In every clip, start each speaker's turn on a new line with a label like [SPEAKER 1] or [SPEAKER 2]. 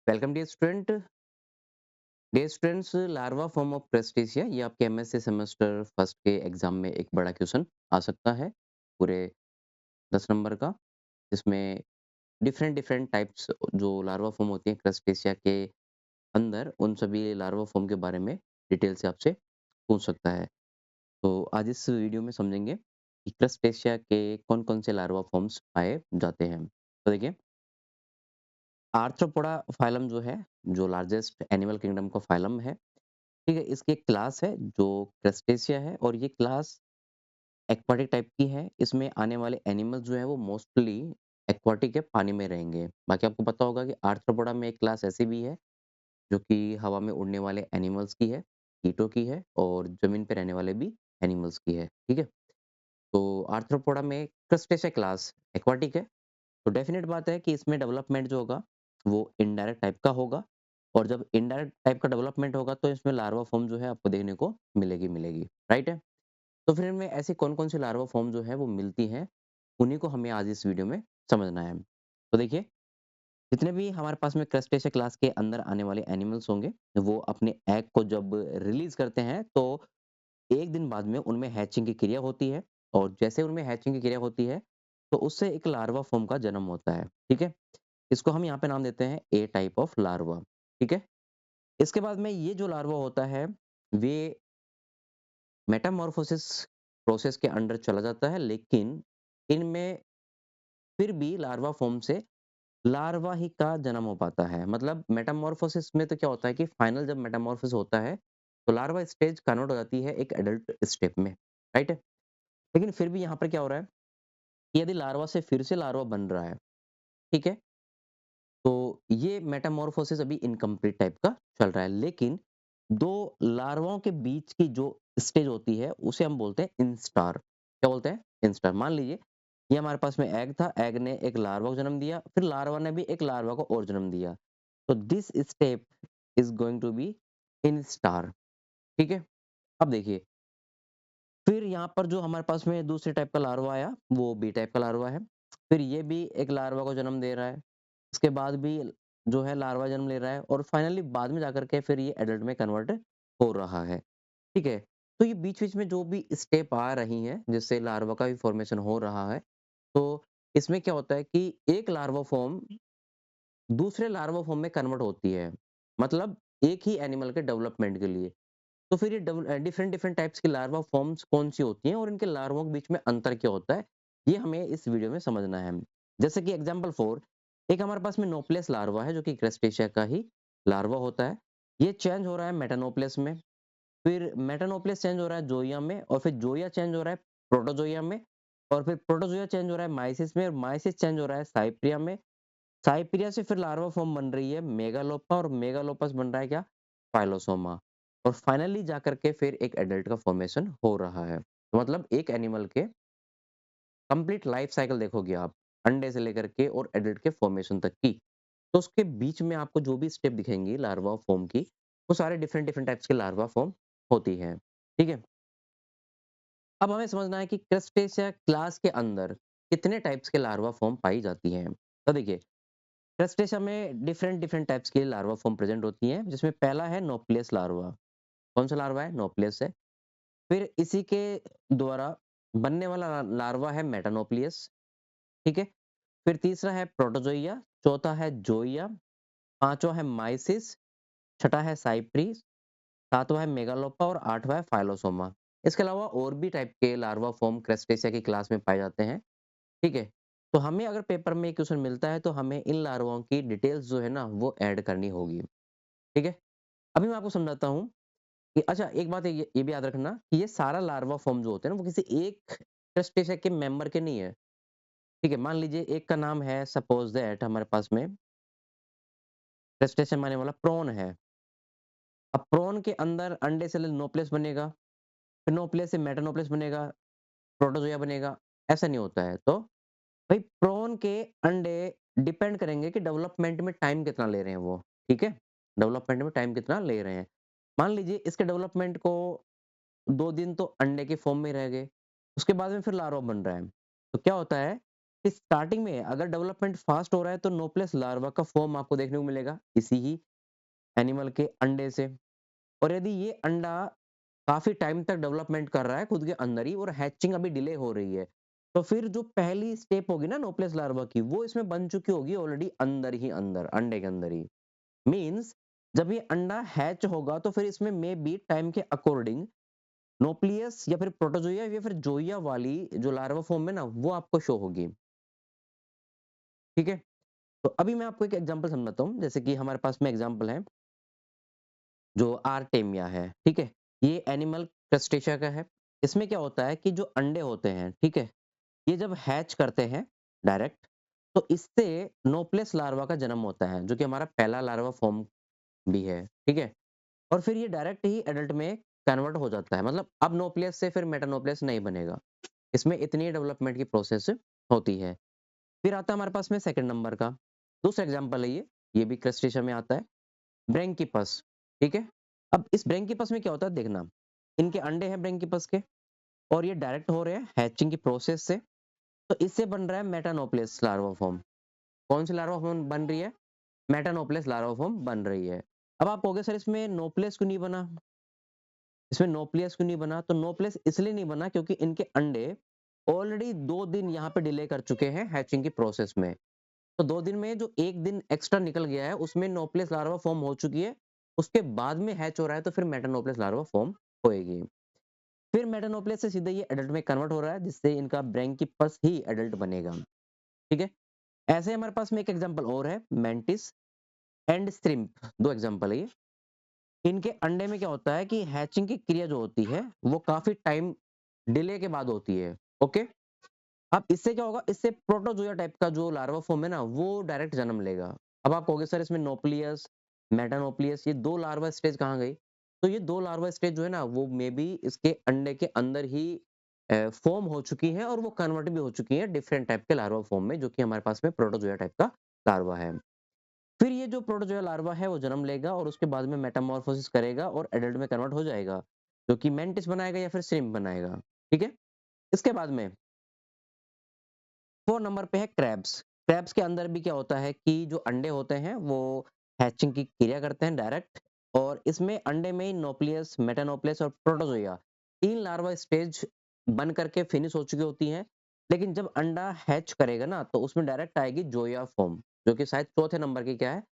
[SPEAKER 1] Welcome dear students. Larva form of crustacea ये आपके MSc semester first के exam में एक बड़ा क्वेश्चन आ सकता है पूरे 10 नंबर का, जिसमें डिफरेंट डिफरेंट टाइप्स जो लार्वा फॉर्म होती है क्रेस्टेशिया के अंदर, उन सभी लार्वा फॉर्म के बारे में डिटेल से आपसे पूछ सकता है। तो आज इस वीडियो में समझेंगे कि क्रेस्टेशिया के कौन कौन से लार्वा फॉर्म्स पाए जाते हैं। तो देखिए, आर्थ्रोपोडा फाइलम जो है, जो लार्जेस्ट एनिमल किंगडम का फाइलम है, ठीक है, इसकी एक क्लास है जो क्रस्टेशिया है और ये क्लास एक्वाटिक टाइप की है। इसमें आने वाले एनिमल्स जो है वो मोस्टली एक्वाटिक है, पानी में रहेंगे। बाकी आपको पता होगा कि आर्थ्रोपोडा में एक क्लास ऐसी भी है जो कि हवा में उड़ने वाले एनिमल्स की है, कीटों की है और जमीन पे रहने वाले भी एनिमल्स की है, ठीक है। तो आर्थ्रोपोडा में क्रस्टेशिया क्लास एक्वाटिक है, तो डेफिनेट बात है कि इसमें डेवलपमेंट जो होगा वो इनडायरेक्ट टाइप का होगा। और जब इनडायरेक्ट टाइप का डेवलपमेंट होगा तो इसमें लार्वा फॉर्म जो है आपको देखने को मिलेगी, राइट है। तो फिर इनमें ऐसी कौन-कौन सी लार्वा फॉर्म जो है वो मिलती हैं, उन्हीं को हमें आज इस वीडियो में समझना है। तो देखिए, जितने भी हमारे पास में क्रस्टेशिया क्लास के अंदर आने वाले एनिमल्स होंगे, वो अपने एग को जब रिलीज़ करते हैं तो 1 दिन बाद में उनमें हैचिंग की क्रिया होती है और जैसे उनमें हैचिंग की क्रिया होती है, तो उससे एक लार्वा फॉर्म का जन्म होता है, ठीक है? इसको हम यहाँ पे नाम देते हैं ए टाइप ऑफ लार्वा, ठीक है? इसके बाद में ये जो लार्वा होता है, वे मेटामॉर्फोसिस प्रोसेस के अंडर चला जाता है, लेकिन इनमें फिर भी लार्वा फॉर्म से लार्वा ही का जन्म हो पाता है। मतलब मेटामॉर्फोसिस में तो क्या होता है कि फाइनल जब मेटामॉर्फोसिस होता है, तो लार्वा स्टेज कन्वर्ट हो जाती है एक एडल्ट स्टेप में, राइट है? लेकिन फिर भी यहाँ पर क्या हो रहा है कि यदि लार्वा से फिर से लार्वा बन रहा है, ठीक है? तो ये मेटामॉर्फोसिस अभी इनकम्प्लीट टाइप का चल रहा है, लेकिन 2 लार्वाओं के बीच की जो स्टेज होती है, उसे हम बोलते हैं इंस्टार। क्या बोलते हैं? इंस्टार। मान लीजिए, ये हमारे पास में एग था, एग ने एक लार्वा को जन्म दिया, फिर लार्वा ने भी एक लार्वा को और जन्म दिया। तो this step is going to be instar, ठीक है? अब देखिए, फिर यहाँ पर जो हमारे पास में दूसरे टाइप का लार्वा आया, वो बी टाइप का लार्वा है। फिर ये भी एक लार्वा को जन्म दे रहा है। उसके बाद भी जो है लार्वा जन्म ले रहा है और फाइनली बाद में जाकर के फिर ये एडल्ट में कन्वर्ट हो रहा है, ठीक है? तो ये बीच-बीच में जो भी स्टेप आ रही हैं, जिससे लार्वा का भी फॉर्मेशन हो रहा है, तो इसमें क्या होता है कि एक लार्वा फॉर्म दूसरे लार्वा फॉर्म में कन्वर्ट होती है। मतलब एक ही एनिमल के डेवलपमेंट के लिए। तो फिर ये डिफरेंट डिफरेंट टाइप्स की लार्वा फॉर्म्स कौन-सी होती हैं और इनके लार्वों के बीच में अंतर क्या होता है, ये हमें इस वीडियो में समझना है। जैसे कि एग्जांपल फॉर, एक हमारे पास में नोप्लेस लार्वा है जो कि क्रस्टेशिया का ही लार्वा होता है। ये चेंज हो रहा है मेटानोप्लेस में, फिर मेटानोप्लेस चेंज हो रहा है जोइया में और फिर जोइया चेंज हो रहा है प्रोटोजोइया में और फिर प्रोटोजोइया चेंज हो रहा है माइसिस में और माइसिस चेंज हो रहा है साइप्रिया में। साइप्रिया से फिर लार्वा फॉर्म बन रही है मेगालोपा और मेगालोपस बन रहा है क्या? फाइलोसोमा। और फाइनली जाकर के फिर एक एडल्ट का फॉर्मेशन हो रहा है। तो मतलब एक एनिमल के कंप्लीट लाइफ साइकिल देखोगे आप, अंडे से लेकर के और एडल्ट के फॉर्मेशन तक की। तो उसके बीच में आपको जो भी स्टेप दिखेंगी लार्वा फॉर्म की, वो सारे डिफरेंट डिफरेंट टाइप्स के लार्वा फॉर्म होती है। ठीक है? अब हमें समझना है कि क्रस्टेशिया क्लास के अंदर कितने टाइप्स के लार्वा फॉर्म पाई जाती हैं। तो देखिए, क्रस्टेशिया में डिफरेंट डिफरेंट टाइप्स की लार्वा फॉर्म प्रेजेंट होती हैं, जिसमें पहला है नोप्लियस लार्वा। कौन सा लार्वा है? नोप्लियस है। फिर इसी के द्वारा बनने वाला लार्वा है मेटानोप्लियस, ठीक है? फिर तीसरा है प्रोटोजोइया, चौथा है जोइया, पांचवा है माइसिस, छठा है साइप्रिस, सातवां है मेगालोपा और आठवां है फाइलोसोमा। इसके अलावा और भी टाइप के लार्वा फॉर्म क्रस्टेशिया की क्लास में पाए जाते हैं, ठीक है? तो हमें अगर पेपर में ये क्वेश्चन मिलता है तो हमें इन लार्वाओं की डिटेल्स जो है ना वो ऐड करनी होगी, ठीक है? अभी मैं आपको समझाता हूँ कि अच्छा, एक बात ये भी याद रखना कि ये सारा लार्वा फॉर्म जो होते हैं ना वो किसी एक क्रस्टेशिया के मेंबर के नहीं है, ठीक है? मान लीजिए एक का नाम है, सपोज दैट हमारे पास में क्रस्टेशियन मानने वाला प्रॉन है। अब प्रॉन के अंदर अंडे से नोप्लेस बनेगा, फिर नोप्लेस से मेटानोप्लेस बनेगा, प्रोटोजोआ बनेगा, ऐसा नहीं होता है। तो भाई प्रॉन के अंडे डिपेंड करेंगे कि डेवलपमेंट में टाइम कितना ले रहे हैं वो, ठीक है? डेवलपमेंट में टाइम कितना ले रहे हैं। मान लीजिए इसके डेवलपमेंट को 2 दिन तो अंडे के फॉर्म में रह गए, उसके बाद में फिर लार्वा बन रहा है। तो क्या होता है कि स्टार्टिंग में अगर डेवलपमेंट फास्ट हो रहा है तो नोप्लेस लार्वा का फॉर्म आपको देखने को मिलेगा इसी ही एनिमल के अंडे से। और यदि ये अंडा काफ़ी टाइम तक डेवलपमेंट कर रहा है खुद के अंदर ही और हैचिंग अभी डिले हो रही है, तो फिर जो पहली स्टेप होगी ना नोप्लेस लार्वा की, वो इसमें बन चुकी होगी ऑलरेडी अंदर ही अंदर, अंडे के अंदर ही। मीन्स जब ये अंडा हैच होगा तो फिर इसमें मे बी टाइम के अकॉर्डिंग नोप्लियस या फिर प्रोटोजोया या फिर जोइया वाली जो लार्वा फॉर्म में ना वो आपको शो होगी। ठीक है? तो अभी मैं आपको एक एग्जांपल समझाता हूँ, जैसे कि हमारे पास में एग्जांपल है जो आर्टेमिया है, ठीक है? ये एनिमल क्रस्टेशिया का है। इसमें क्या होता है कि जो अंडे होते हैं, ठीक है? ये जब हैच करते हैं डायरेक्ट, तो इससे नोप्लेस लार्वा का जन्म होता है, जो कि हमारा पहला लार्वा फॉर्म भी है, ठीक है? और फिर ये डायरेक्ट ही एडल्ट में कन्वर्ट हो जाता है। मतलब अब नोप्लियस से फिर मेटानोप्लियस नहीं बनेगा। इसमें इतनी डेवलपमेंट की प्रोसेस होती है। फिर आता है हमारे पास में सेकंड नंबर का, दूसरा एग्जांपल है ये भी क्रस्टेशिया में आता है, ब्रैंकिपस, ठीक है? अब इस ब्रैंकिपस में क्या होता है देखना, इनके अंडे हैं ब्रैंकिपस के और ये डायरेक्ट हो रहे हैं हैचिंग की प्रोसेस से, तो इससे बन रहा है मेटानोप्लियस लार्वा फॉर्म। कौन सी लार्वा फॉर्म बन रही है? मेटानोप्लियस लार्वा फॉर्म बन रही है। अब आप कहोगे सर इसमें नोप्लियस क्यों नहीं बना? इसमें नोप्लियस क्यों नहीं बना? तो नोप्लियस इसलिए नहीं बना क्योंकि इनके अंडे ऑलरेडी 2 दिन यहाँ पे डिले कर चुके हैं हैचिंग की प्रोसेस में। तो 2 दिन में जो 1 दिन एक्स्ट्रा निकल गया है, उसमें नोप्लियस लार्वा फॉर्म हो चुकी है। उसके बाद में हैच हो रहा है, तो फिर मेटानोप्लियस लार्वा फॉर्म होएगी। फिर मेटानोप्लियस से सीधे ये एडल्ट में कन्वर्ट हो रहा है, जिससे इनका ब्रैंकिपस ही एडल्ट बनेगा। ठीक है? ऐसे हमारे पास में एक एग्जांपल और है, मेंटिस एंड श्रिम्प, 2 एग्जांपल है ये। इनके अंडे में क्या होता है कि हैचिंग की क्रिया जो होती है, वो काफ़ी टाइम डिले के बाद होती है। ओके? अब इससे क्या होगा, इससे प्रोटोजोआ टाइप का जो लार्वा फॉर्म है ना, वो डायरेक्ट जन्म लेगा। अब आप कहोगे सर इसमें नोप्लियस, मेटानोप्लियस ये 2 लार्वा स्टेज कहाँ गई? तो ये 2 लार्वा स्टेज जो है ना, वो मेबी इसके अंडे के अंदर ही फॉर्म हो चुकी हैं और वो कन्वर्ट भी हो चुकी हैं डिफरेंट टाइप के लार्वा फॉर्म में, जो कि हमारे पास में प्रोटोजोआ टाइप का लार्वा है। फिर ये जो प्रोटोजोआ लार्वा है वो जन्म लेगा और उसके बाद में मेटामॉर्फोसिस करेगा और एडल्ट में कन्वर्ट हो जाएगा, जो कि मेंटिस बनाएगा या फिर श्रिम्प बनाएगा। ठीक है? इसके बाद में 4 नंबर पे है क्रैब्स। क्रैब्स के अंदर भी क्या होता है कि जो अंडे होते हैं वो हैचिंग की क्रिया करते हैं डायरेक्ट, और इसमें अंडे में ही नोप्लियस, मेटानोप्लियस और प्रोटोजोआ 3 लार्वा स्टेज बन करके फिनिश हो चुकी होती हैं। लेकिन जब अंडा हैच करेगा ना तो उसमें डायरेक्ट आएगी जोया फॉर्म, जो कि शायद चौथे नंबर की क्या है,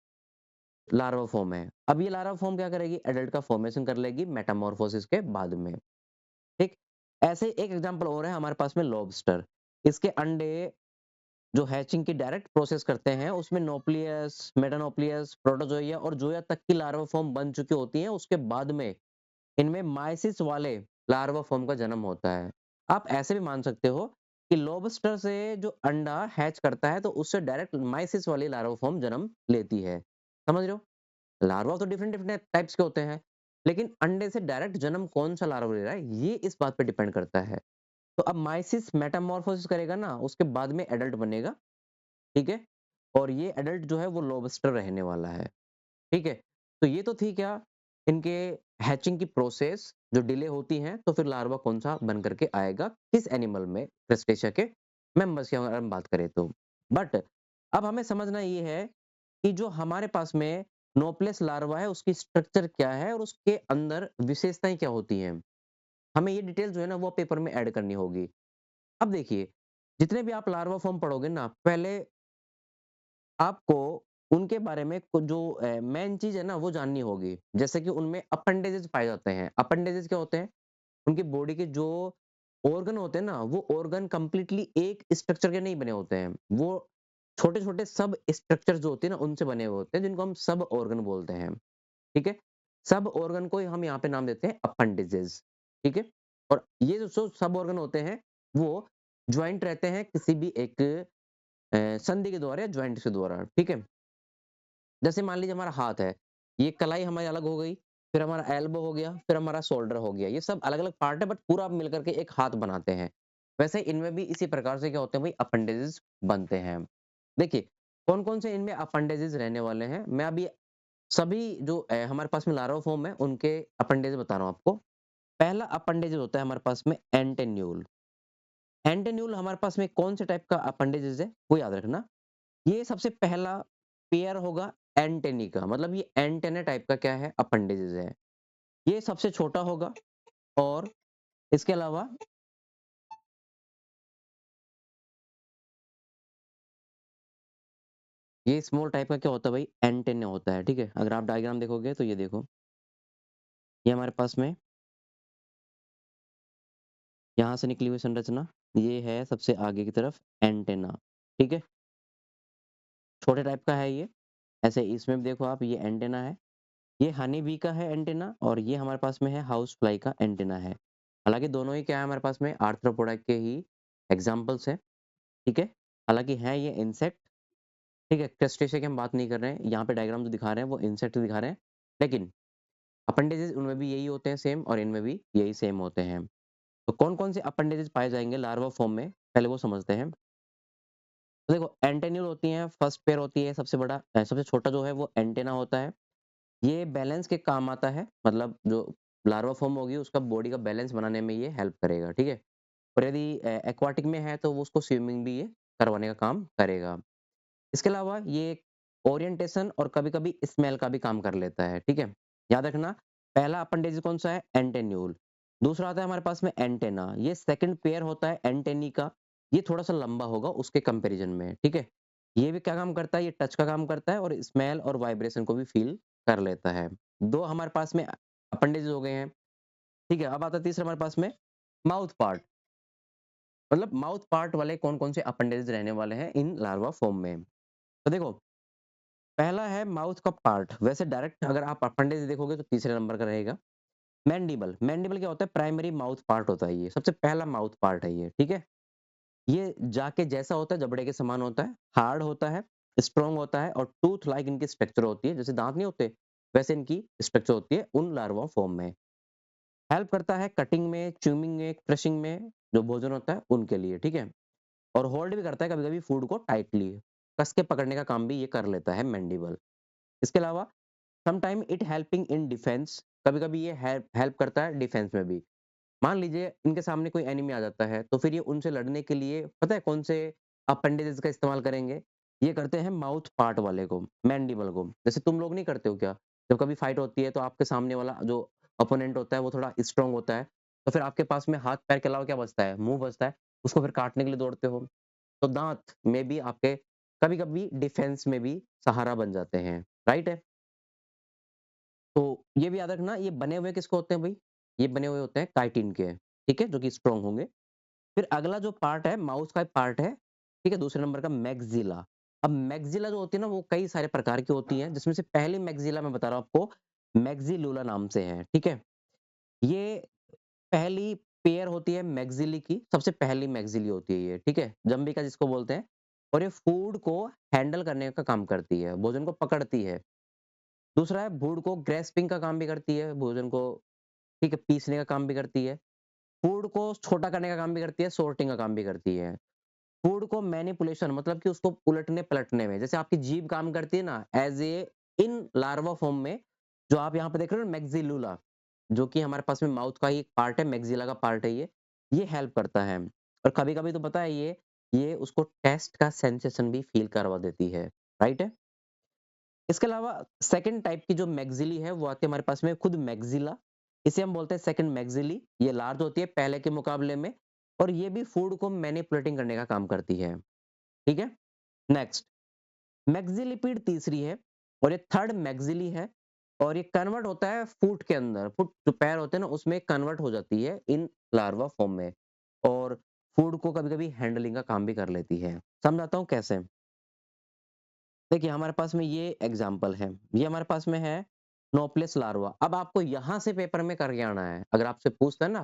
[SPEAKER 1] लार्वा फॉर्म है। अब ये लार्वा फॉर्म क्या करेगी, एडल्ट का फॉर्मेशन कर लेगी मेटामॉर्फोसिस के बाद में। ठीक? ऐसे एक एग्जांपल और है हमारे पास में लॉबस्टर। इसके अंडे जो हैचिंग की डायरेक्ट प्रोसेस करते हैं उसमें नोप्लियस, मेटानोप्लियस, प्रोटोजोआ और जोया तक की लार्वा फॉर्म बन चुकी होती हैं। उसके बाद में इनमें माइसिस वाले लार्वा फॉर्म का जन्म होता है। आप ऐसे भी मान सकते हो कि लॉबस्टर से जो अंडा हैच करता है तो उससे डायरेक्ट माइसिस वाली लार्वा फॉर्म जन्म लेती है। समझ रहे हो? लार्वा तो डिफरेंट डिफरेंट टाइप्स के होते हैं, लेकिन अंडे से डायरेक्ट जन्म कौन सा लार्वा ले रहा है ये इस बात पे डिपेंड करता है। तो अब माइसिस मेटामॉर्फोसिस करेगा ना, उसके बाद में एडल्ट बनेगा, ठीक है? और ये एडल्ट जो है वो लॉबस्टर रहने वाला है, ठीक है? तो ये तो थी क्या इनके हैचिंग की प्रोसेस जो डिले होती है, तो फिर लार्वा कौन-सा बन करके आएगा, किस एनिमल में, क्रस्टेशिया के मेंबर्स की अगर हम बात करें तो। बट अब हमें समझना ये है कि जो हमारे पास में नोप्लेस लार्वा है, उसकी स्ट्रक्चर क्या है और उसके अंदर विशेषताएँ क्या होती हैं? हमें ये डिटेल जो है ना वो पेपर में ऐड करनी होगी। अब देखिए, जितने भी आप लार्वा फॉर्म पढ़ोगे ना, पहले आपको उनके बारे में जो मेन चीज़ है ना वो जाननी होगी। जैसे कि उनमें अपेंडेजेस पाए जाते हैं। अपेंडेजेस क्या होते हैं? उनकी बॉडी के जो ऑर्गन होते हैं ना, वो ऑर्गन कंप्लीटली एक स्ट्रक्चर के नहीं बने होते हैं। वो छोटे-छोटे सब स्ट्रक्चर जो होते हैं ना उनसे बने हुए होते हैं, जिनको हम सब ऑर्गन बोलते हैं। ठीक है? सब ऑर्गन को ही हम यहाँ पे नाम देते हैं अपेंडेजेस। ठीक है? और ये जो सब ऑर्गन होते हैं, वो जॉइंट रहते हैं किसी भी एक संधि के द्वारा या जॉइंट के द्वारा, ठीक है? जैसे मान लीजिए हमारा हाथ है, ये कलाई हमारी अलग हो गई, फिर हमारा एल्बो हो गया, फिर हमारा शोल्डर हो गया। ये सब अलग-अलग पार्ट है बट पूरा मिलकर के एक हाथ बनाते हैं। वैसे इनमें भी इसी प्रकार से क्या होते हैं भई अपेंडेजेस बनते हैं। देखिए, कौन-कौन से इनमें अपेंडेजेस रहने वाले हैं, मैं अभी सभी जो हमारे पास में लार्वा फॉर्म है, उनके अपेंडेज बता रहा हूँ आपको। पहला अपेंडेज होता है हमारे पास में एंटेन्यूल। एंटेन्यूल हमारे पास में कौन से टाइप का अपेंडेजेस है वो याद रखना। ये सबसे पहला पेयर होगा एंटेनी का, मतलब ये एंटेना टाइप का क्या है अपेंडेजेस है। ये सबसे छोटा होगा और इसके अलावा ये स्मॉल टाइप का क्या होता है भाई, एंटेना होता है, ठीक है। अगर आप डायग्राम देखोगे तो ये देखो, ये हमारे पास में यहाँ से निकली हुई संरचना, ये है सबसे आगे की तरफ एंटेना, ठीक है। छोटे टाइप का है ये। ऐसे इसमें भी देखो आप, ये एंटेना है, ये हनी बी का है एंटेना, और ये हमारे पास में है हाउस फ्लाई का एंटेना है। हालाँकि दोनों ही क्या है हमारे पास में आर्थ्रोपोडा के ही एग्ज़ाम्पल्स हैं, ठीक है। हालाँकि हैं ये इंसेक्ट, ठीक है। क्रस्टेशिया की हम बात नहीं कर रहे हैं, यहाँ पे डायग्राम जो दिखा रहे हैं वो इंसेक्ट दिखा रहे हैं, लेकिन अपेंडेजेस उनमें भी यही होते हैं सेम, और इनमें भी यही सेम होते हैं। तो कौन-कौन से अपेंडेजेस पाए जाएँगे लार्वा फॉर्म में, पहले वो समझते हैं। तो देखो एंटेन्यूल होती हैं, फर्स्ट पेयर होती है, सबसे बड़ा सबसे छोटा जो है वो एंटेना होता है। ये बैलेंस के काम आता है, मतलब जो लार्वा फॉर्म होगी उसका बॉडी का बैलेंस बनाने में ये हेल्प करेगा, ठीक है। और यदि एक्वाटिक में है तो वो उसको स्विमिंग भी ये करवाने का काम करेगा। इसके अलावा ये ओरिएंटेशन और कभी-कभी स्मेल का भी काम कर लेता है, ठीक है। याद रखना, पहला अपेंडेज कौन-सा है? एंटेन्यूल। दूसरा आता है हमारे पास में एंटेना, ये सेकंड पेयर होता है एंटेनी का, ये थोड़ा-सा लंबा होगा उसके कंपैरिजन में, ठीक है। ये भी क्या काम करता है? ये टच का काम करता है और स्मेल और वाइब्रेशन को भी फ़ील कर लेता है। 2 हमारे पास में अपेंडेजेस हो गए हैं, ठीक है। अब आता है तीसरा हमारे पास में माउथ पार्ट, मतलब माउथ पार्ट वाले कौन-कौन से अपेंडेजेस रहने वाले हैं इन लार्वा फॉर्म में। तो देखो, पहला है माउथ का पार्ट, वैसे डायरेक्ट अगर आप अपेंडिक्स देखोगे तो तीसरे नंबर का रहेगा। मैंडिबल, मैंडिबल क्या होता है? प्राइमरी माउथ पार्ट होता है ये, सबसे पहला माउथ पार्ट है ये, ठीक है? ये जाके जैसा होता है जबड़े के समान होता है, हार्ड होता है, स्ट्रॉन्ग होता है और टूथ लाइक इनकी स्ट्रक्चर होती है, जैसे दाँत नहीं होते, वैसे इनकी स्ट्रक्चर होती है उन लार्वा फॉर्म में। हेल्प करता है कटिंग में, च्यूइंग में, क्रशिंग में, जो भोजन होता है उनके लिए, ठीक है? और होल्ड भी करता है कभी-कभी फूड को टाइटली, कस के पकड़ने का काम भी ये कर लेता है मैंडिबल। इसके अलावा sometime it helping in defence, कभी-कभी ये हेल्प हेल्प करता है डिफेंस में भी। मान लीजिए इनके सामने कोई एनिमी आ जाता है, तो फिर ये उनसे लड़ने के लिए पता है कौन से अपेंडिसेस का इस्तेमाल करेंगे? ये करते हैं माउथ पार्ट वाले को, मैंडिबल को। जैसे तुम लोग नहीं करते हो क्या? जब कभी फाइट होती है तो आपके सामने वाला जो अपोनेंट होता है वो थोड़ा स्ट्रॉन्ग होता है, तो फिर आपके पास में हाथ-पैर के अलावा क्या बचता है? मुँह बचता है, उसको फिर काटने के लिए दौड़ते हो। तो दाँत में भी आपके कभी-कभी डिफेंस में भी सहारा बन जाते हैं, राइट है? तो ये भी याद रखना, ये बने हुए किसके होते हैं भई? ये बने हुए होते हैं काइटिन के, ठीक है? जो कि स्ट्रॉन्ग होंगे। फिर अगला जो पार्ट है माउस का एक पार्ट है, ठीक है? दूसरे नंबर का मैक्सिला। अब मैक्सिला जो होती है ना वो कई सारे प्रकार की होती हैं, जिसमें से पहली मैक्सिला मैं बता रहा हूँ आपको, मैक्सिलुला नाम से है, ठीक है? ये पहली पेयर होती है मैक्सिली की, सबसे पहली मैक्सिली होती है ये, ठीक है? जम्बिका जिसको बोलते हैं, और ये फूड को हैंडल करने का काम करती है, भोजन को पकड़ती है। दूसरा है फूड को ग्रेस्पिंग का काम भी करती है, भोजन को, ठीक है, पीसने का काम भी करती है। फूड को छोटा करने का काम भी करती है, सॉर्टिंग का काम भी करती है। फूड को मैनिपुलेशन, मतलब कि उसको उलटने-पलटने में, जैसे आपकी जीभ काम करती है ना as a in larva form में, जो आप यहाँ पे देख रहे हो मैक्सिलुला, जो कि हमारे पास में माउथ का ही एक पार्ट है, मैक्सिला का पार्ट है ये हेल्प करता है। और कभी-कभी तो पता है ये उसको टेस्ट का सेंसेशन भी फ़ील करवा देती है, राइट है? इसके अलावा सेकंड टाइप की जो मैक्सिली है वो आती है हमारे पास में खुद मैक्सिला, इसे हम बोलते हैं सेकंड मैक्सिली। ये लार्ज होती है पहले के मुकाबले में, और ये भी फूड को मैनिपुलेटिंग करने का काम करती है, ठीक है? नेक्स्ट, मैक्सिलिपिड तीसरी है, और ये थर्ड मैक्सिली है, और ये कन्वर्ट होता है फुट के अंदर, फुट जो पैर होते हैं ना उसमें कन्वर्ट हो जाती है इन लार्वा फॉर्म में, और फूड को कभी-कभी हैंडलिंग का काम भी कर लेती है। समझाता हूँ कैसे? देखिए, हमारे पास में ये एग्ज़ाम्पल है। ये हमारे पास में है नोप्लेस लार्वा। अब आपको यहाँ से पेपर में करके आना है। अगर आपसे पूछता है ना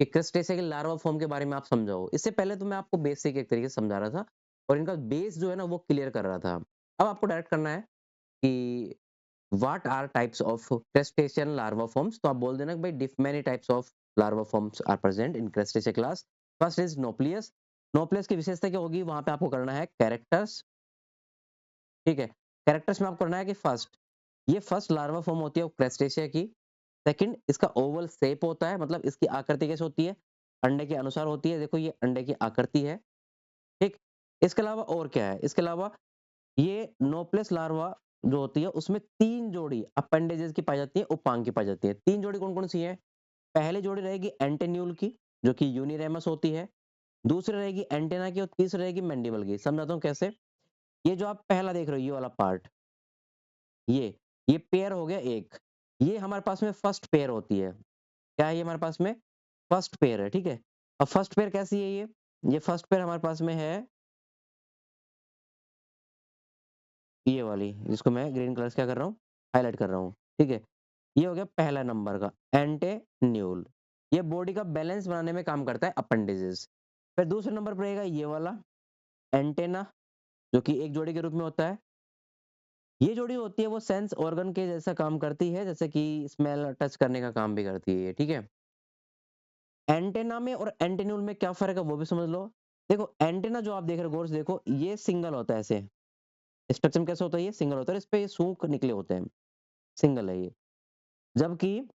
[SPEAKER 1] कि क्रस्टेशिया के लार्वा फॉर्म के बारे में आप समझाओ। इससे पहले तो मैं आपको बेसिक एक तरीके से समझा रहा था और इनका बेस जो है ना वो क्लियर कर रहा था। अब आपको डायरेक्ट करना है कि what are types of crustacean larva forms? तो आप बोल देना कि भाई diff many types of larva forms are present in crustacea class. First is nauplius. Nauplius की विशेषता क्या होगी? वहाँ पे आपको करना है कैरेक्टर्स, ठीक है? कैरेक्टर्स में आपको करना है कि फर्स्ट, ये फर्स्ट लार्वा फॉर्म होती है वो क्रस्टेशिया की। सेकंड, इसका ओवल शेप होता है, मतलब इसकी आकृति कैसे होती है? अंडे के अनुसार होती है, देखो ये अंडे की आकृति है, ठीक? इसके अलावा और क्या है? इसके अलावा ये नोप्लेस लार्वा जो होती है उसमें 3 जोड़ी अपेंडेजेस की पाई जाती है, उपांग की पाई जाती है। 3 जोड़ी कौन-कौन सी है? पहली जोड़ी रहेगी एंटेन्यूल की, जो कि यूनिरेमस होती है, दूसरी रहेगी एंटेना की और तीसरी रहेगी मैंडिबल की। समझाता हूँ कैसे? ये जो आप पहला देख रहे हो ये वाला पार्ट, ये ये पेयर हो गया एक। ये हमारे पास में फर्स्ट पेयर होती है। क्या है ये हमारे पास में? फर्स्ट पेयर है, ठीक है? अब फर्स्ट पेयर कैसी है ये? ये फर्स्ट पेयर हमारे पास में है ये वाली, जिसको मैं ग्रीन कलर से क्या कर रहा हूँ? हाइलाइट कर रहा हूँ, ठीक है? ये हो गया पहला नंबर का एंटेन्यूल। ये बॉडी का बैलेंस बनाने में काम करता है अपेंडेजेस। फिर दूसरे नंबर पर रहेगा ये वाला एंटेना, जो कि एक जोड़ी के रूप में होता है। ये जोड़ी होती है वो सेंस ऑर्गन के जैसा काम करती है, जैसे कि स्मेल, टच करने का काम भी करती है ये, ठीक है? एंटेना में और एंटेन्यूल में क्या फ़र्क है वो भी समझ लो। देखो एंटेना जो आप देख रहे हो गौर से देखो, ये सिंगल होता है ऐसे। स्ट्रक्चर में कैसा होता है ये? सिंगल होता है और इस पे ये सूक निकले होते हैं, सिंगल है ये। जबकि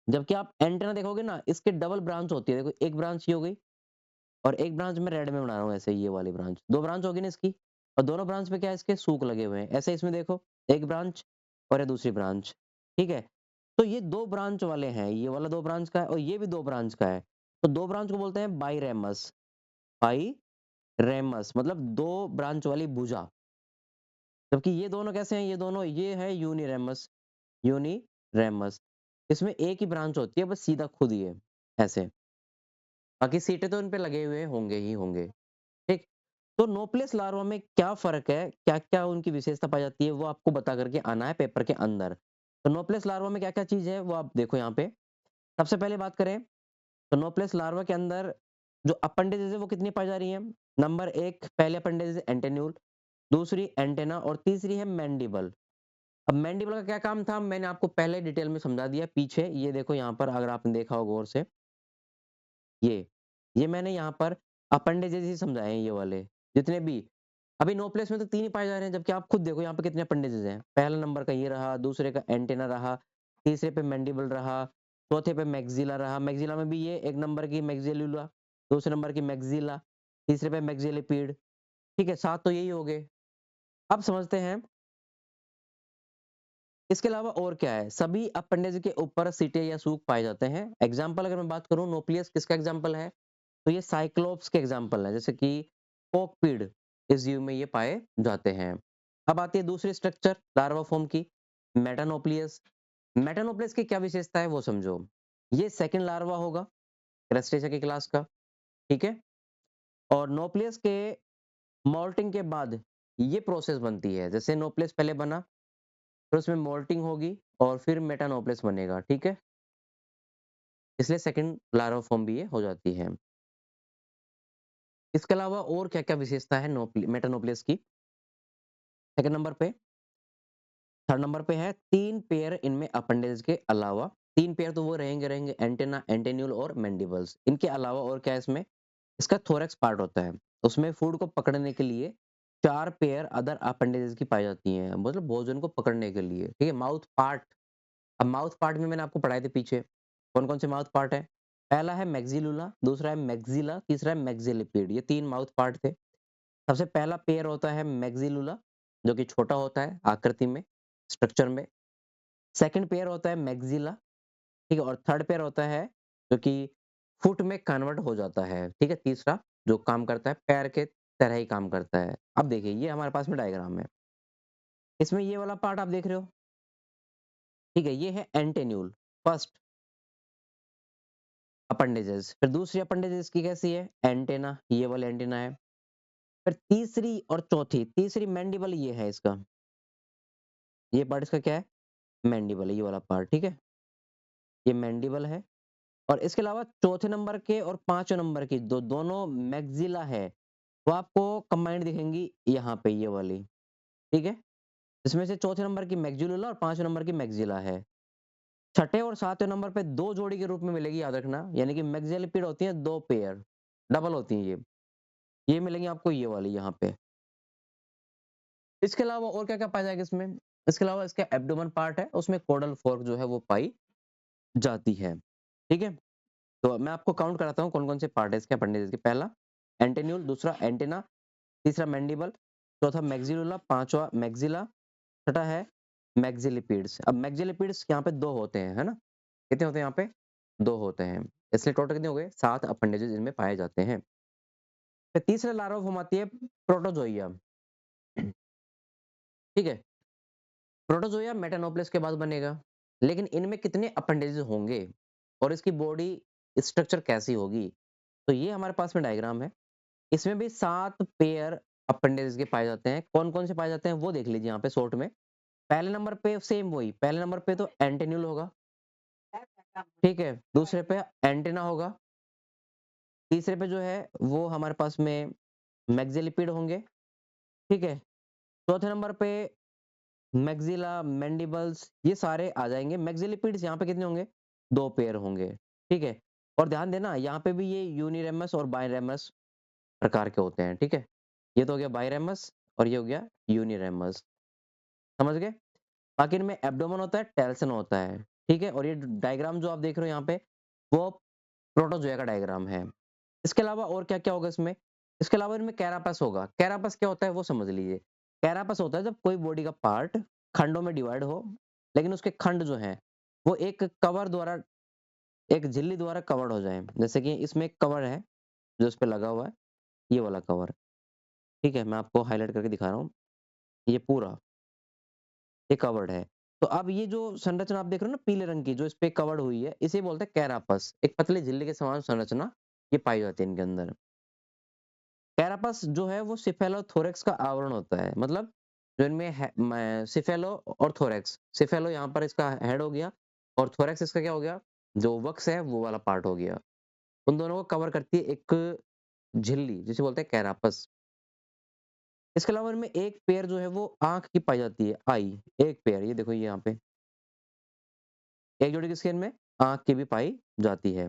[SPEAKER 1] जबकि आप एंटेना देखोगे ना, इसके डबल ब्रांच होती है। देखो एक ब्रांच ये हो गई और एक ब्रांच मैं रेड में बना रहा हूँ ऐसे, ये वाली ब्रांच। 2 ब्रांच होगी ना इसकी और दोनों ब्रांच पे क्या है इसके? सूक लगे हुए हैं। ऐसे इसमें देखो, एक ब्रांच और ये दूसरी ब्रांच, ठीक है? तो ये 2 ब्रांच वाले हैं, ये वाला 2 ब्रांच का है और ये भी 2 ब्रांच का है। तो 2 ब्रांच को बोलते हैं बाइरेमस, बाइरेमस मतलब 2 ब्रांच वाली भुजा। जबकि ये दोनों कैसे हैं? ये दोनों ये है यूनिरेमस, यूनिरेमस। इसमें एक ही ब्रांच होती है बस सीधा खुद ही है, ऐसे। बाकी सीटें तो इन पे लगे हुए होंगे ही होंगे, ठीक? तो नोप्लेस लार्वा में क्या फ़र्क है, क्या-क्या उनकी विशेषता पाई जाती है, वो आपको बता कर के आना है पेपर के अंदर। तो नोप्लेस लार्वा में क्या-क्या चीज़ है, वो आप देखो यहाँ पे। सबसे पहले बात करें, तो नोप्लेस लार्वा के अंदर जो अपेंडिजेज़ है, वो कितनी पाई जा रही हैं? नंबर 1 पहले अपेंडिज एंटेन्यूल, दूसरी एंटेना और तीसरी है मैंडिबल। अब मैंडिबल का क्या काम था, मैंने आपको पहले डिटेल में समझा दिया पीछे। ये देखो यहाँ पर अगर आपने देखा हो गौर से, ये। ये मैंने यहाँ पर अपेंडेजेस ही समझाए हैं ये वाले, जितने भी। अभी नो प्लेस में तो 3 ही पाए जा रहे हैं, जबकि आप खुद देखो यहाँ पे कितने अपेंडेजेस हैं। पहला नंबर का ये रहा, दूसरे का एंटेना रहा, तीसरे पे मैंडिबल रहा, चौथे पे मैक्सिला रहा। मैक्सिला में भी ये 1 नंबर की मैक्सिलुला, दूसरे नंबर की मैक्सिला, तीसरे पे मैक्सिलिपिड, ठीक है? 7 तो यही हो गए। अब समझते हैं इसके अलावा और क्या है? सभी अपेंडेज के ऊपर सीटें या सूक पाए जाते हैं। एग्ज़ाम्पल अगर मैं बात करूँ, नोप्लियस किसका एग्ज़ाम्पल है? तो ये साइक्लोप्स के एग्जाम्पल हैं, जैसे कि कोकपीड इस जीव में ये पाए जाते हैं। अब आती है दूसरी स्ट्रक्चर लार्वा फॉर्म की, मेटानोप्लियस। मेटानोप्लियस की क्या विशेषता है वो समझो। ये सेकंड लार्वा होगा क्रस्टेशिया की क्लास का, ठीक है? और नोप्लियस के मोल्टिंग के बाद ये प्रोसेस बनती है। जैसे नोप्लियस पहले बना, फिर उसमें मोल्टिंग होगी और फिर मेटानोप्लियस बनेगा, ठीक है? इसलिए सेकंड लार्वा फॉर्म भी ये हो जाती है। इसके अलावा और क्या-क्या विशेषता है मेटानोप्लियस की? सेकंड नंबर पे, थर्ड नंबर पे है 3 पेयर इनमें अपेंडेज के अलावा। 3 पेयर तो वो रहेंगे एंटेना, एंटेन्यूल और मैंडिबल्स। इनके अलावा और क्या है इसमें? इसका थोरैक्स पार्ट होता है। उसमें फूड को पकड़ने के लिए 4 पेयर अदर अपेंडेजेस की पाई जाती हैं, मतलब भोजन को पकड़ने के लिए, ठीक है? माउथ पार्ट, अब माउथ पार्ट में मैंने आपको पढ़ाए थे पीछे। कौन-कौन से माउथ पार्ट हैं? पहला है मैक्सिलुला, दूसरा है मैक्सिला, तीसरा है मैक्सिलिपिड। ये 3 माउथ पार्ट थे। सबसे पहला पेयर होता है मैक्सिलुला, जो कि छोटा होता है आकृति में, स्ट्रक्चर में। सेकंड पेयर होता है मैक्सिला, ठीक है? और थर्ड पेयर होता है जो कि फुट में कन्वर्ट हो जाता है, ठीक है? तीसरा जो काम करता है पैर के तरह ही काम करता है। अब देखिए ये हमारे पास में डायग्राम है। इसमें ये वाला पार्ट आप देख रहे हो, ठीक है? ये है एंटेन्यूल, फर्स्ट अपेंडेजेस। फिर दूसरी अपेंडेजेस की कैसी है? एंटेना, ये वाला एंटेना है। फिर तीसरी और चौथी, तीसरी मैंडिबल ये है इसका। ये पार्ट इसका क्या है? मैंडिबल है, ये वाला पार्ट, ठीक है? ये मैंडिबल है। और इसके अलावा चौथे नंबर के और पाँचवें नंबर की दोनों मैक्सिला है, वो आपको कंबाइंड दिखेंगी यहाँ पे ये वाली, ठीक है? इसमें से चौथे नंबर की मैक्सिलुला और पाँचवें नंबर की मैक्सिला है। छठे और सातवें नंबर पे 2 जोड़ी के रूप में मिलेगी, याद रखना, यानी कि मैक्सिलिपिड होती हैं 2 पेयर, डबल होती हैं ये। ये मिलेंगी आपको ये वाली यहाँ पे। इसके अलावा और क्या-क्या पाया जाएगा इसमें? इसके अलावा इसका एब्डोमेन पार्ट है, उसमें कॉर्डल फॉर्क जो है वो पाई जाती है, ठीक है? तो मैं आपको काउंट कराता हूँ कौन-कौन से पार्ट है इसके अपेंडिसेस के। पहला एंटेन्यूल, दूसरा एंटेना, तीसरा मैंडिबल, चौथा मैक्सिलुला, पाँचवाँ मैक्सिला, छठा है मैक्सिलिपिड्स। अब मैक्सिलिपिड्स यहाँ पे 2 होते हैं, है ना? कितने होते हैं यहाँ पे? 2 होते हैं। इसलिए टोटल कितने हो गए? 7 अपेंडेजेस इनमें पाए जाते हैं। फिर तीसरा लार्वा फॉर्म आती है प्रोटोज़ोइया, ठीक है? प्रोटोज़ोइया मेटानोप्लिस के बाद बनेगा। लेकिन इनमें कितने अपेंडेजेस होंगे और इसकी बॉडी स्ट्रक्चर कैसी होगी? तो ये हमारे पास में डायग्राम है। इसमें भी 7 पेयर अपेंडेजेस के पाए जाते हैं। कौन-कौन से पाए जाते हैं वो देख लीजिए यहाँ पे शॉर्ट में। पहले नंबर पे सेम वही, पहले नंबर पे तो एंटेन्यूल होगा, ठीक है? दूसरे पे एंटेना होगा, तीसरे पे जो है वो हमारे पास में मैक्सिलिपिड होंगे, ठीक है? चौथे नंबर पे मैक्सिला, मैंडिबल्स ये सारे आ जाएँगे। मैक्सिलिपिड्स यहाँ पे कितने होंगे? 2 पेयर होंगे, ठीक है? और ध्यान देना यहाँ पे भी ये यूनिरेमस और बाइरेमस प्रकार के होते हैं, ठीक है? ये तो हो गया बाइरेमस और ये हो गया यूनिरेमस, समझ गए? बाकी इनमें एब्डोमेन होता है, टेल्सन होता है, ठीक है? और ये डायग्राम जो आप देख रहे हो यहाँ पे, वो प्रोटोज़ोआ का डायग्राम है। इसके अलावा और क्या-क्या होगा इसमें? इसके अलावा इनमें कैरापस होगा। कैरापस क्या होता है वो समझ लीजिए। कैरापस होता है जब कोई बॉडी का पार्ट खंडों में डिवाइड हो, लेकिन उसके खंड जो हैं, वो एक कवर द्वारा एक झिल्ली द्वारा कवर्ड हो जाएँ। जैसे कि इसमें एक कवर है, जो इस पे लगा हुआ है, ये वाला कवर, ठीक है? मैं आपको हाइलाइट करके दिखा रहा हूँ। ये पूरा, ये कवर्ड है। तो अब ये जो संरचना आप देख रहे हो ना पीले रंग की जो इस पे कवर्ड हुई है, इसे बोलते हैं कैरापस। एक पतली झिल्ली के समान संरचना ये पाई जाती है इनके अंदर। कैरापस जो है वो सिफेलोथोरैक्स का आवरण होता है। मतलब जो इनमें है सिफेलो और थोरैक्स। सिफेलो यहाँ पर इसका हेड हो गया और थोरैक्स इसका क्या हो गया? जो वक्ष है वो वाला पार्ट हो गया। उन दोनों को कवर करती है एक झिल्ली जिसे बोलते हैं कैरापस। इसके अलावा इनमें एक पेयर जो है वो आँख की पाई जाती है, आई। एक पेयर ये देखो ये यहाँ पे। एक जोड़ी किसके इनमें? आँख की भी पाई जाती है।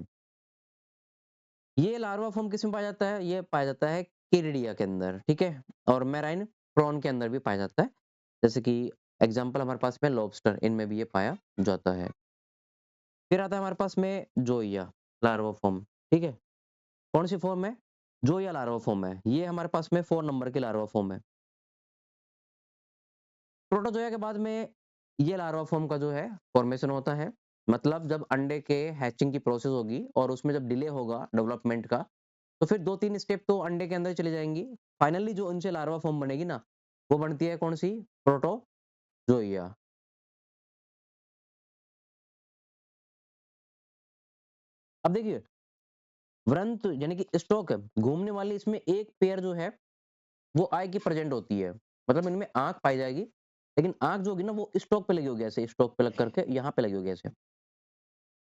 [SPEAKER 1] ये लार्वा फॉर्म किसमें पाया जाता है? ये पाया जाता है केरिडिया के अंदर, ठीक है? और मेराइन प्रॉन के अंदर भी पाया जाता है। जैसे कि एग्ज़ाम्पल हमारे पास में लॉबस्टर इनमें भी ये पाया जाता है। फिर आता है हमारे पास में जोइया लार्वा फॉर्म, ठीक है? कौन-सी फॉर्म है? जोइया लार्वा फॉर्म है। ये हमारे पास में 4 नंबर की लार्वा फॉर्म है। प्रोटोज़ोया के बाद में ये लार्वा फॉर्म का जो है फॉर्मेशन होता है। मतलब जब अंडे के हैचिंग की प्रोसेस होगी और उसमें जब डिले होगा डेवलपमेंट का तो फिर 2-3 स्टेप तो अंडे के अंदर ही चली जाएँगी। फाइनली जो उनसे लार्वा फॉर्म बनेगी ना, वो बनती है कौन-सी? प्रोटोज़ोइया। अब देखिए, वृंत यानी कि स्टॉक है, घूमने वाली इसमें एक पेयर जो है, वो आई की प्रेज़ेंट होती है। मतलब इनमें आँख पाई जाएगी, लेकिन आँख जो होगी ना वो स्टॉक पे लगी होगी ऐसे, स्टॉक पे लग करके यहाँ पे लगी होगी ऐसे।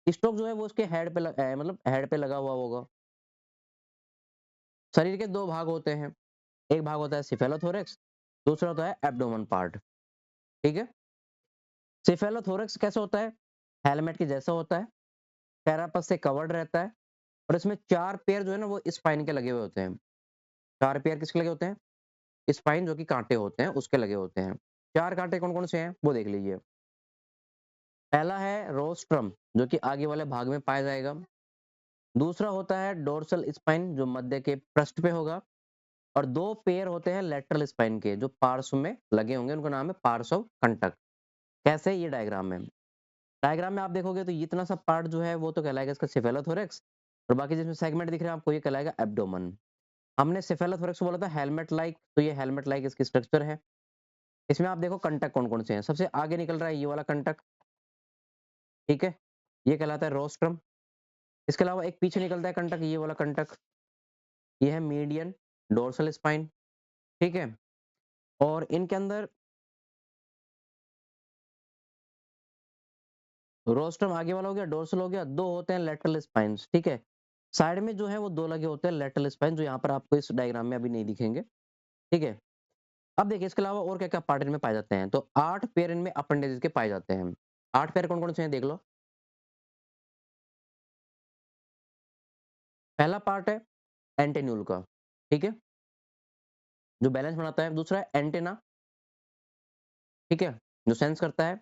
[SPEAKER 1] स्टॉक जो है वो उसके हेड पे मतलब हेड पे लगा हुआ होगा। शरीर के 2 भाग होते हैं, एक भाग होता है सेफेलोथोरैक्स, दूसरा होता है एब्डोमेन पार्ट, ठीक है? सेफेलोथोरैक्स कैसा होता है? हेलमेट के जैसा होता है। कैरापस से कवर्ड रहता है और इसमें 4 पेयर जो है ना वो स्पाइन के लगे हुए होते हैं। 4 पेयर किसके लगे होते हैं? स्पाइन जो कि काँटे होते हैं उसके लगे होते हैं। 4 काँटे कौन-कौन से हैं? वो देख लीजिए। पहला है रोस्ट्रम जो कि आगे वाले भाग में पाया जाएगा। दूसरा होता है डोर्सल स्पाइन जो मध्य के पृष्ठ पे होगा और 2 पेयर होते हैं लैटरल स्पाइन के जो पार्श्व में लगे होंगे, उनका नाम है पार्श्व कंटक। कैसे? ये डायग्राम में। डायग्राम में आप देखोगे तो ये इतना सा पार्ट जो है वो तो कहलाएगा इसका सेफेलोथोरैक्स और बाकी जिसमें सेगमेंट दिख रहे हैं आपको ये कहलाएगा एब्डोमेन। हमने सेफेलोथोरैक्स को बोला था हेलमेट लाइक, तो ये हेलमेट लाइक इसकी स्ट्रक्चर है। इसमें आप देखो कंटक कौन-कौन से हैं। सबसे आगे निकल रहा है ये वाला कंटक, ठीक है? ये कहलाता है रोस्ट्रम। इसके अलावा एक पीछे निकलता है कंटक, ये वाला कंटक, ये है मीडियन डोर्सल स्पाइन, ठीक है? और इनके अंदर रोस्ट्रम आगे वाला हो गया, डोर्सल हो गया, 2 होते हैं लैटरल स्पाइन्स, ठीक है? साइड में जो है वो 2 लगे होते हैं लैटरल स्पाइन जो यहाँ पर आपको इस डायग्राम में अभी नहीं दिखेंगे, ठीक है? अब देखिए इसके अलावा और क्या-क्या पार्ट इनमें पाए जाते हैं, तो 8 पेयर इनमें अपेंडेजेस के पाए जाते हैं। 8 पेयर कौन-कौन से हैं देख लो। पहला पार्ट है एंटेन्यूल का, ठीक है? जो बैलेंस बनाता है, दूसरा है एंटेना, ठीक है? जो सेंस करता है,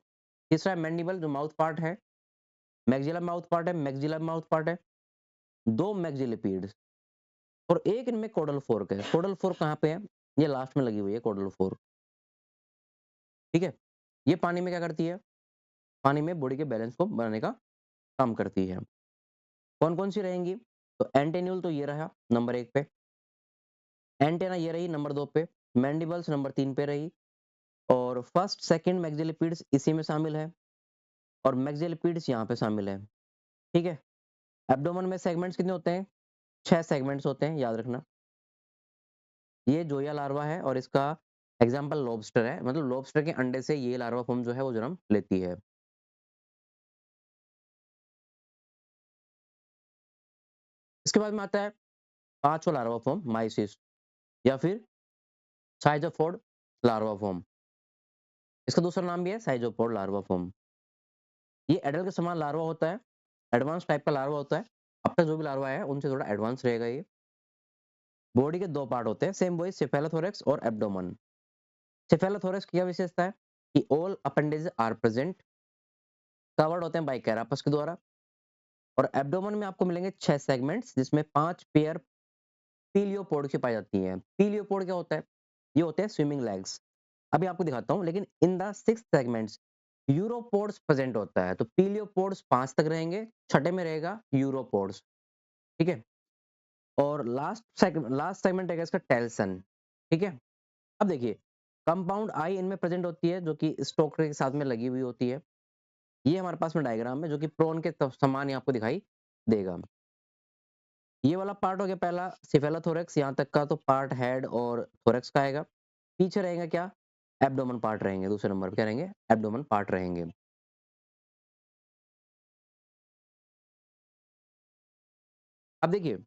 [SPEAKER 1] तीसरा है मैंडिबल जो माउथ पार्ट है, मैक्सिलर माउथ पार्ट है, मैक्सिलर माउथ पार्ट है, 2 मैक्सिलिपिड्स और एक इनमें कॉडल फोर्क है। कॉडल फोर्क कहाँ पे है? ये लास्ट में लगी हुई है कॉडल फोर्क, ठीक है? ये पानी में क्या करती है? पानी में बॉडी के बैलेंस को बनाने का काम करती है। कौन-कौन सी रहेंगी? तो एंटेन्यूल तो ये रहा नंबर 1 पे, एंटेना ये रही नंबर 2 पे, मैंडिबल्स नंबर 3 पे रही और फर्स्ट, सेकंड मैक्सिलिपिड्स इसी में शामिल है और मैक्सिलिपिड्स यहाँ पे शामिल है, ठीक है? एब्डोमेन में सेगमेंट्स कितने होते हैं? 6 सेगमेंट्स होते हैं, याद रखना। ये जोया लार्वा है और इसका एग्जाम्पल लॉबस्टर है, मतलब लॉबस्टर के अंडे से ये लार्वा फॉर्म जो है वो जन्म लेती है। इसके बाद में आता है 5वां लार्वा फॉर्म माइसिस या फिर साइज़ोफोड लार्वा फॉर्म। इसका दूसरा नाम भी है साइज़ोफोड लार्वा फॉर्म। ये एडल्ट के समान लार्वा होता है, एडवांस टाइप का लार्वा होता है। अब तक जो भी लार्वा है उनसे थोड़ा एडवांस रहेगा ये। बॉडी के 2 पार्ट होते हैं, सेम वही सेफेलोथोरैक्स और एब्डोमेन। सेफेलोथोरैक्स की क्या विशेषता है कि all appendages are present, covered होते हैं बाय कैरापस के द्वारा और एब्डोमेन में आपको मिलेंगे 6 सेगमेंट्स जिसमें 5 पेयर पीलियोपोड की पाई जाती हैं। पीलियोपोड क्या होता है? ये होते हैं स्विमिंग लेग्स। अभी आपको दिखाता हूँ, लेकिन इन द 6 सेगमेंट्स यूरोपोड्स प्रेजेंट होता है। तो पीलियोपोड्स 5 तक रहेंगे, छठे में रहेगा यूरोपोड्स, ठीक है? और लास्ट सेगमेंट रहेगा इसका टेल्सन, ठीक है? अब देखिए, कंपाउंड आई इनमें प्रेजेंट होती है जो कि स्टोक के साथ में लगी हुई होती है। ये हमारे पास में डायग्राम है जो कि प्रोन के समान ही आपको दिखाई देगा। ये वाला पार्ट हो गया पहला सिफेलोथोरैक्स, यहाँ तक का तो पार्ट हेड और थोरैक्स का आएगा। पीछे रहेगा क्या? एब्डोमेन पार्ट रहेंगे, दूसरे नंबर पे क्या रहेंगे? एब्डोमेन पार्ट रहेंगे। अब देखिए,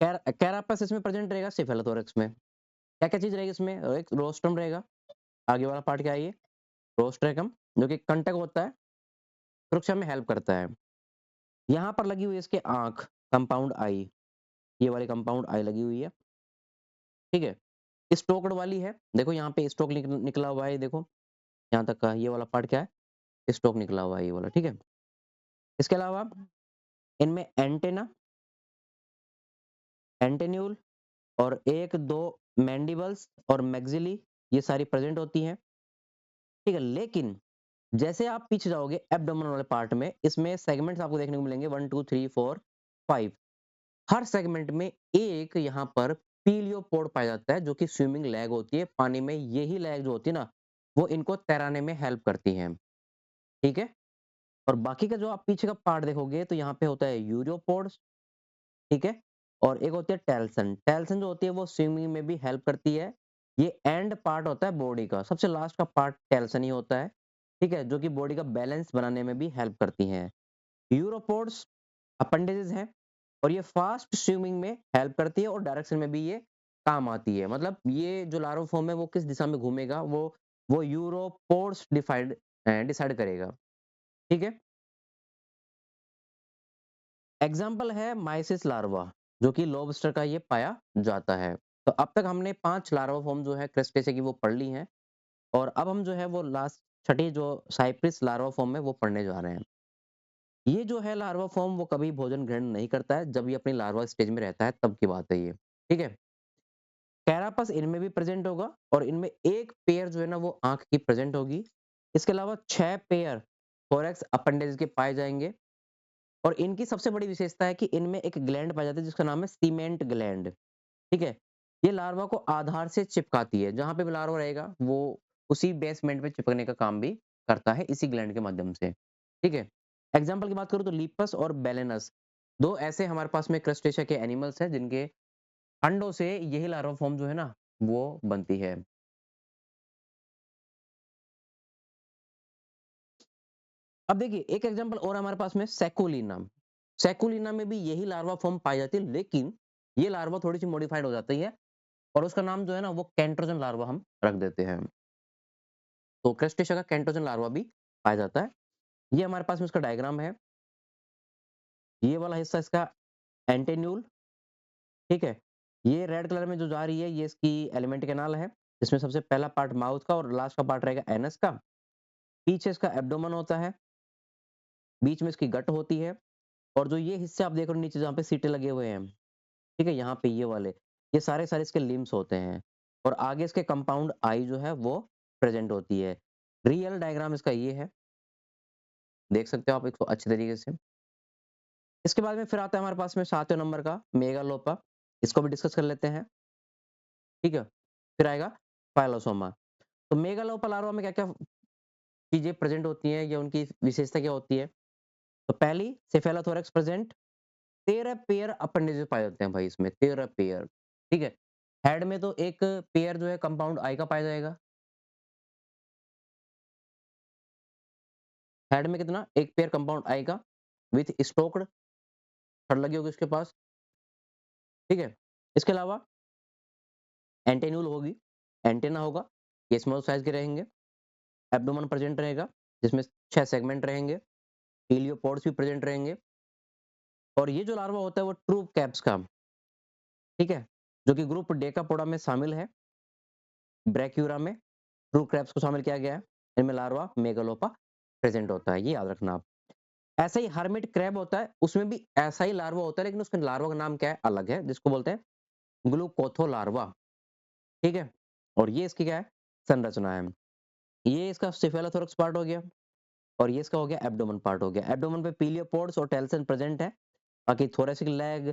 [SPEAKER 1] कैरापस इसमें प्रेजेंट रहेगा सिफेलोथोरैक्स में। क्या-क्या चीज़ रहेगी इसमें? एक रोस्ट्रम रहेगा, आगे वाला पार्ट क्या है ये? रोस्ट्रेकम, जो कि कंटक होता है, सुरक्षा में हेल्प करता है। यहाँ पर लगी हुई है इसके आँख, कंपाउंड आई, ये वाली कंपाउंड आई लगी हुई है, ठीक है? स्टोक्ड वाली है, देखो यहाँ पे स्टोक निकला हुआ है, देखो यहाँ तक का ये वाला पार्ट क्या है? स्टोक निकला हुआ है ये वाला, ठीक है? इसके अलावा इनमें एंटेना, एंटेन्यूल और 1-2 मैंडिबल्स और मैक्सिली ये सारी प्रेजेंट होती हैं, ठीक है? लेकिन जैसे आप पीछे जाओगे एब्डोमेन वाले पार्ट में, इसमें सेगमेंट्स आपको देखने को मिलेंगे 1, 2, 3, 4, 5। हर सेगमेंट में एक यहाँ पर पीलियोपोड पाया जाता है जो कि स्विमिंग लेग होती है पानी में। यही लेग जो होती है ना, वो इनको तैराने में हेल्प करती हैं, ठीक है? और बाकी का जो आप पीछे का पार्ट देखोगे तो यहाँ पे होता है यूरोपोड्स, ठीक है? और एक होती है टेल्सन। टेल्सन जो होती है वो स्विमिंग में भी हेल्प करती है। ये एंड पार्ट होता है बॉडी का, सबसे लास्ट का पार्ट टेल्सन ही होता है, ठीक है? जो कि बॉडी का बैलेंस बनाने में भी हेल्प करती हैं। यूरोपोड्स अपेंडिजेस हैं और ये फास्ट स्विमिंग में हेल्प करती है और डायरेक्शन में भी ये काम आती है। मतलब ये जो लार्वा फॉर्म है वो किस दिशा में घूमेगा वो यूरोपोड्स डिसाइड करेगा, ठीक है? एग्जाम्पल है माइसिस लार्वा जो कि लॉबस्टर का ये पाया जाता है। तो अब तक हमने 5 लार्वा फॉर्म जो है क्रस्टेशिया की वो पढ़ ली हैं और अब हम जो है वो लास्ट छठी जो साइप्रिस लार्वा फॉर्म है वो पढ़ने जा रहे हैं। ये जो है लार्वा फॉर्म वो कभी भोजन ग्रहण नहीं करता है, जब ये अपनी लार्वा स्टेज में रहता है तब की बात है ये, ठीक है? कैरापस इनमें भी प्रेजेंट होगा और इनमें एक पेयर जो है ना वो आँख की प्रेजेंट होगी। इसके अलावा 6 पेयर थोरैक्स अपेंडेज के पाए जाएँगे और इनकी सबसे बड़ी विशेषता है कि इनमें एक ग्लैंड पाया जाता है जिसका नाम है सीमेंट ग्लैंड, ठीक है? ये लार्वा को आधार से चिपकाती है, जहाँ पे भी लार्वा रहेगा वो उसी बेसमेंट पे चिपकने का काम भी करता है इसी ग्लैंड के माध्यम से, ठीक है? एग्ज़ाम्पल की बात करूँ तो लीपस और बेलेनस 2 ऐसे हमारे पास में क्रस्टेशिया के एनिमल्स हैं जिनके अंडों से यही लार्वा फॉर्म जो है ना वो बनती है। अब देखिए एक एग्ज़ाम्पल और हमारे पास में सेकुलिना। सेकुलिना में भी यही लार्वा फॉर्म पाई जाती है, लेकिन ये लार्वा थोड़ी-सी मॉडिफाइड हो जाती है और उसका नाम जो है ना वो कैंट्रोजन लार्वा हम रख देते हैं। तो क्रस्टेशिया का कैंट्रोजन लार्वा भी पाया जाता है। ये हमारे पास में इसका डायग्राम है। ये वाला हिस्सा इसका एंटेन्यूल, ठीक है? ये रेड कलर में जो जा रही है ये इसकी एलिमेंट कैनाल है। इसमें सबसे पहला पार्ट माउथ का और लास्ट का पार्ट रहेगा एनस का। पीछे इसका एब्डोमेन होता है, बीच में इसकी गट होती है और जो ये हिस्से आप देख रहे हो नीचे जहाँ पे सीटें लगे हुए हैं, ठीक है? यहाँ पे ये वाले, ये सारे-सारे इसके लिम्ब्स होते हैं और आगे इसके कंपाउंड आई जो है वो प्रेज़ेंट होती है। रियल डायग्राम इसका ये है, देख सकते हो आप इसको अच्छे तरीके से। इसके बाद में फिर आता है हमारे पास में 7वें नंबर का मेगालोपा, इसको भी डिस्कस कर लेते हैं, ठीक है? फिर आएगा फाइलोसोमा। तो मेगालोपा लार्वा में क्या-क्या चीज़ें प्रेज़ेंट होती हैं या उनकी विशेषता क्या होती है? तो पहली सेफेलोथोरैक्स प्रेज़ेंट, 13 पेयर अपेंडेजेस पाए जाते हैं भाई इसमें, 13 पेयर, ठीक है? हेड में तो एक पेयर जो है कंपाउंड आई का पाया जाएगा। हेड में कितना? एक पेयर कंपाउंड आई का विथ स्टोक्ड थड़ लगी होगी उसके पास, ठीक है? इसके अलावा एंटेन्यूल होगी, एंटेना होगा, ये स्मॉल साइज़ के रहेंगे। एब्डोमेन प्रेज़ेंट रहेगा, जिसमें 6 सेगमेंट रहेंगे, इलियोपोड्स भी प्रेज़ेंट रहेंगे और ये जो लार्वा होता है वो ट्रू कैप्स का, ठीक है? जो कि ग्रुप डेकापोडा में शामिल है, ब्रैक्यूरा में ट्रू क्रैब्स को शामिल किया गया है। इनमें लार्वा मेगालोपा प्रेज़ेंट होता है, ये याद रखना आप। ऐसा ही हर्मिट क्रैब होता है, उसमें भी ऐसा ही लार्वा होता है लेकिन उसके लार्वा का नाम क्या है? अलग है, जिसको बोलते हैं ग्लूकोथो लार्वा, ठीक है? और ये इसकी क्या है? संरचना है। ये इसका सेफेलोथोरैक्स पार्ट हो गया और ये इसका हो गया एब्डोमेन पार्ट हो गया। एब्डोमेन पे पीलियोपोड्स और टेल्सन प्रेज़ेंट है, बाकी थोरैसिक लैग,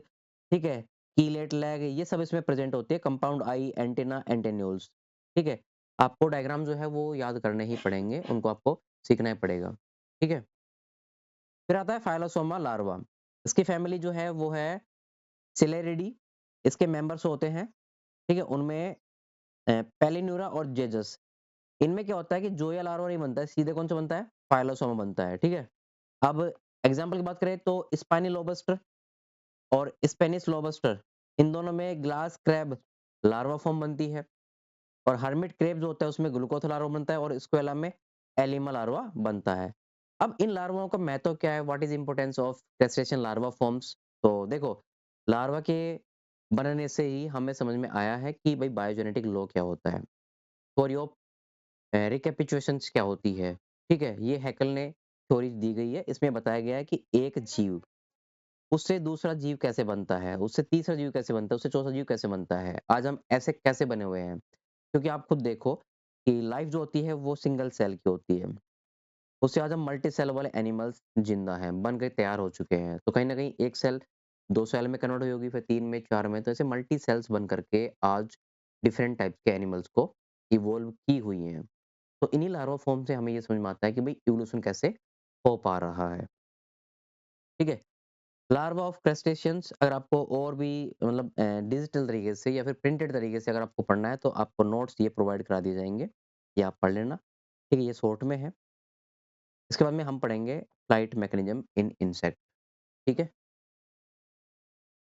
[SPEAKER 1] ठीक है? कीलेट लैग ये सब इसमें प्रेज़ेंट होती है, कंपाउंड आई, एंटेना, एंटेन्यूल्स, ठीक है? आपको डायग्राम जो है वो याद करने ही पड़ेंगे, उनको आपको सीखना ही पड़ेगा, ठीक है? फिर आता है फाइलोसोमा लार्वा, इसकी फैमिली जो है वो है सिलेरिडी, इसके मेंबर्स होते हैं, ठीक है? उनमें पेलिन्यूरा और जेजस, इनमें क्या होता है कि जोया लार्वा नहीं बनता है, सीधे कौन-सा बनता है? फाइलोसोमा बनता है, ठीक है? अब एग्ज़ाम्पल की बात करें तो स्पाइनी लोबस्टर और स्पेनिश लोबस्टर, इन दोनों में ग्लास क्रैब लार्वा फॉर्म बनती है और हर्मिट क्रैब जो होता है उसमें ग्लूकोथ लार्वा बनता है और स्क्वेला में एलिमा लार्वा बनता है। अब इन लार्वाओं का महत्व क्या है? What is importance of crustacean larva forms? तो देखो, लार्वा के बनने से ही हमें समझ में आया है कि भई बायोजेनेटिक लॉ क्या होता है। फॉर योर रिकैपिचुलेशंस क्या होती है, ठीक है? ये हैकेल ने थ्योरी दी गई है, इसमें बताया गया है कि एक जीव उससे दूसरा जीव कैसे बनता है, उससे तीसरा जीव कैसे बनता है, उससे चौथा जीव कैसे बनता है। आज हम ऐसे कैसे बने हुए हैं? क्योंकि आप खुद देखो कि लाइफ़ जो होती है वो सिंगल सेल की होती है। उससे आज हम मल्टी सेल वाले एनिमल्स ज़िंदा हैं, बन के तैयार हो चुके हैं। तो कहीं न कहीं 1 सेल 2 सेल में कन्वर्ट हुई होगी, फिर 3 में, 4 में, तो ऐसे मल्टी सेल्स बन करके आज डिफरेंट टाइप्स के एनिमल्स को इवॉल्व की हुई हैं। तो इन्हीं लार्वा फॉर्म से हमें ये समझ में आता है कि भई इवोल्यूशन कैसे हो पा रहा है, ठीक है? लार्वा ऑफ क्रस्टेशियंस अगर आपको और भी मतलब डिजिटल तरीके से या फिर प्रिंटेड तरीके से अगर आपको पढ़ना है तो आपको नोट्स ये प्रोवाइड करा दिए जाएँगे, ये आप पढ़ लेना, ठीक है? ये शॉर्ट में है। इसके बाद में हम पढ़ेंगे फ्लाइट मैकेनिज़्म इन इंसेक्ट, ठीक है?